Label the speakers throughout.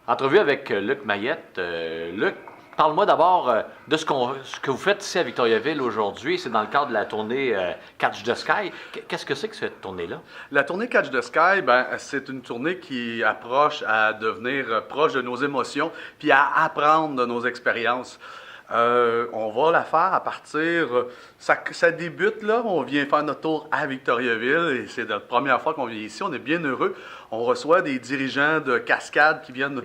Speaker 1: Entrevue avec Luc Mayette. Luc, parle-moi d'abord de ce que vous faites ici à Victoriaville aujourd'hui. C'est dans le cadre de la tournée Catch the Sky. Qu'est-ce que c'est que cette tournée-là?
Speaker 2: La tournée Catch the Sky, c'est une tournée qui approche à devenir proche de nos émotions puis à apprendre de nos expériences. On va la faire à partir... Ça débute là, on vient faire notre tour à Victoriaville et c'est la première fois qu'on vient ici, on est bien heureux. On reçoit des dirigeants de cascades qui viennent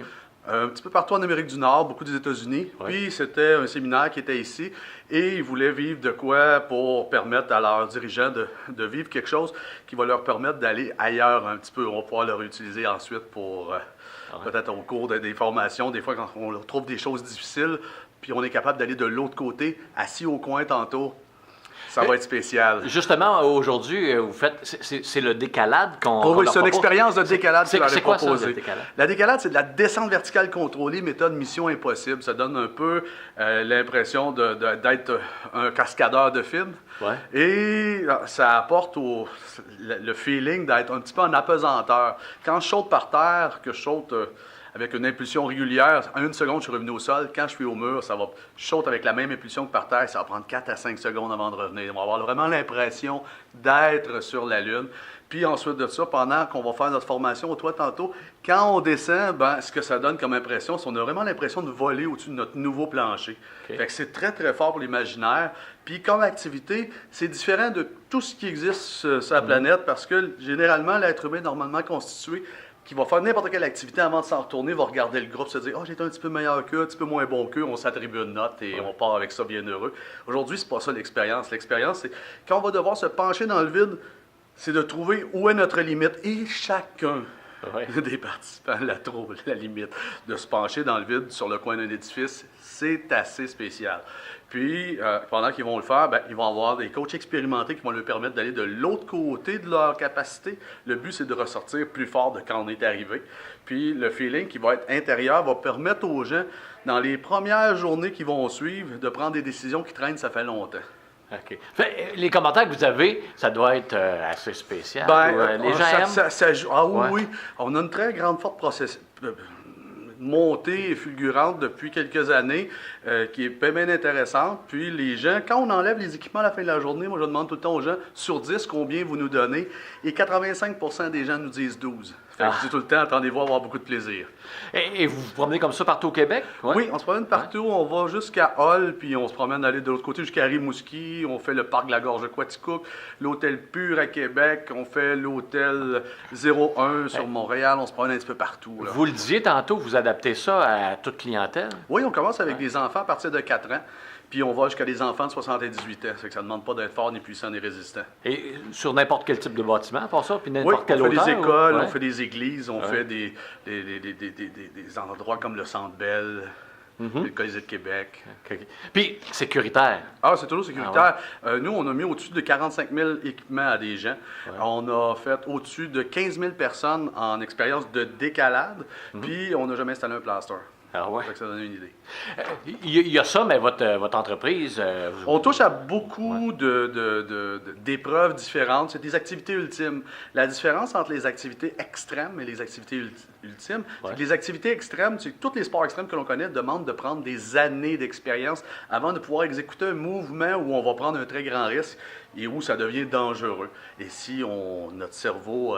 Speaker 2: un petit peu partout en Amérique du Nord, beaucoup des États-Unis.
Speaker 1: Ouais.
Speaker 2: Puis c'était un séminaire qui était ici et ils voulaient vivre de quoi pour permettre à leurs dirigeants de vivre quelque chose qui va leur permettre d'aller ailleurs un petit peu. On va pouvoir le réutiliser ensuite pour peut-être au cours des formations, des fois quand on trouve des choses difficiles, puis on est capable d'aller de l'autre côté, assis au coin tantôt. Ça va être spécial.
Speaker 1: Justement, aujourd'hui, vous faites, c'est le décalade qu'on
Speaker 2: oui,
Speaker 1: leur
Speaker 2: c'est une
Speaker 1: propose.
Speaker 2: expérience de décalade que
Speaker 1: C'est quoi ça,
Speaker 2: proposer.
Speaker 1: le décalade?
Speaker 2: La décalade, c'est de la descente verticale contrôlée, méthode Mission Impossible. Ça donne un peu l'impression d'être un cascadeur de film.
Speaker 1: Ouais.
Speaker 2: Et ça apporte le feeling d'être un petit peu en apesanteur. Quand je saute par terre, que je saute avec une impulsion régulière, en une seconde, je suis revenu au sol. Quand je suis au mur, je saute avec la même impulsion que par terre. Ça va prendre 4 à 5 secondes avant de revenir. On va avoir vraiment l'impression d'être sur la Lune. Puis ensuite de ça, pendant qu'on va faire notre formation au toit tantôt, quand on descend, ce que ça donne comme impression, c'est qu'on a vraiment l'impression de voler au-dessus de notre nouveau plancher.
Speaker 1: Okay.
Speaker 2: Fait que c'est très, très fort pour l'imaginaire. Puis comme activité, c'est différent de tout ce qui existe sur la planète parce que généralement, l'être humain est normalement constitué qui va faire n'importe quelle activité avant de s'en retourner, va regarder le groupe, se dire « Ah, j'ai été un petit peu meilleur qu'eux, un petit peu moins bon qu'eux », on s'attribue une note et on part avec ça bien heureux. Aujourd'hui, c'est pas ça l'expérience. L'expérience, c'est quand on va devoir se pencher dans le vide, c'est de trouver où est notre limite. Et chacun des participants la trouve, la limite. De se pencher dans le vide sur le coin d'un édifice, c'est assez spécial. Puis, pendant qu'ils vont le faire, ils vont avoir des coachs expérimentés qui vont leur permettre d'aller de l'autre côté de leur capacité. Le but, c'est de ressortir plus fort de quand on est arrivé. Puis, le feeling qui va être intérieur va permettre aux gens, dans les premières journées qui vont suivre, de prendre des décisions qui traînent, ça fait longtemps.
Speaker 1: OK. Les commentaires que vous avez, ça doit être assez spécial. Les gens aiment?
Speaker 2: Oui. On a une très grande, forte montée fulgurante depuis quelques années qui est bien intéressante. Puis les gens, quand on enlève les équipements à la fin de la journée, moi je demande tout le temps aux gens, sur 10, combien vous nous donnez? Et 85% des gens nous disent 12. Fait que je dis tout le temps, attendez-vous à avoir beaucoup de plaisir.
Speaker 1: Et vous vous promenez comme ça partout au Québec? Ouais.
Speaker 2: Oui, on se promène partout. On va jusqu'à Hull, puis on se promène d'aller de l'autre côté jusqu'à Rimouski. On fait le parc de la Gorge de Quaticook, l'hôtel Pur à Québec. On fait l'hôtel 01 sur Montréal. On se promène un petit peu partout. Là.
Speaker 1: Vous le disiez tantôt, vous adaptez ça à toute clientèle?
Speaker 2: Oui, on commence avec des enfants à partir de 4 ans. Puis on va jusqu'à des enfants de 78 ans. Ça ne demande pas d'être fort, ni puissant, ni résistant.
Speaker 1: Et sur n'importe quel type de bâtiment, pour ça? Puis n'importe quelle hauteur?
Speaker 2: On fait des écoles, on fait des églises, on fait des endroits comme le Centre Bell, le Colisée de Québec.
Speaker 1: Okay. Puis, sécuritaire?
Speaker 2: Ah, c'est toujours sécuritaire. Nous, on a mis au-dessus de 45 000 équipements à des gens. On a fait au-dessus de 15 000 personnes en expérience de décalade, puis on n'a jamais installé un plaster.
Speaker 1: Ah ouais.
Speaker 2: Ça donne une idée.
Speaker 1: Il y a ça, mais votre entreprise...
Speaker 2: On touche à beaucoup d'épreuves différentes. C'est des activités ultimes. La différence entre les activités extrêmes et les activités ultimes, c'est que les activités extrêmes, c'est que tous les sports extrêmes que l'on connaît demandent de prendre des années d'expérience avant de pouvoir exécuter un mouvement où on va prendre un très grand risque et où ça devient dangereux. Et si notre cerveau...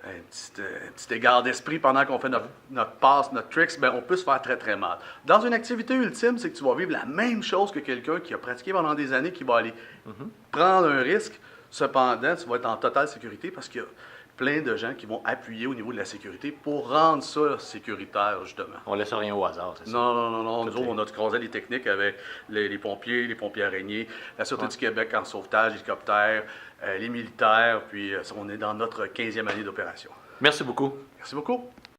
Speaker 2: un petit égard d'esprit pendant qu'on fait notre passe, notre tricks, on peut se faire très, très mal. Dans une activité ultime, c'est que tu vas vivre la même chose que quelqu'un qui a pratiqué pendant des années, qui va aller prendre un risque. Cependant, tu vas être en totale sécurité parce qu'il y a plein de gens qui vont appuyer au niveau de la sécurité pour rendre ça sécuritaire, justement.
Speaker 1: On ne laisse rien au hasard, c'est ça?
Speaker 2: Non. Nous autres, on a croisé les techniques avec les pompiers araignées, la Sûreté du Québec en sauvetage, hélicoptère, les militaires, puis on est dans notre 15e année d'opération.
Speaker 1: Merci beaucoup.
Speaker 2: Merci beaucoup.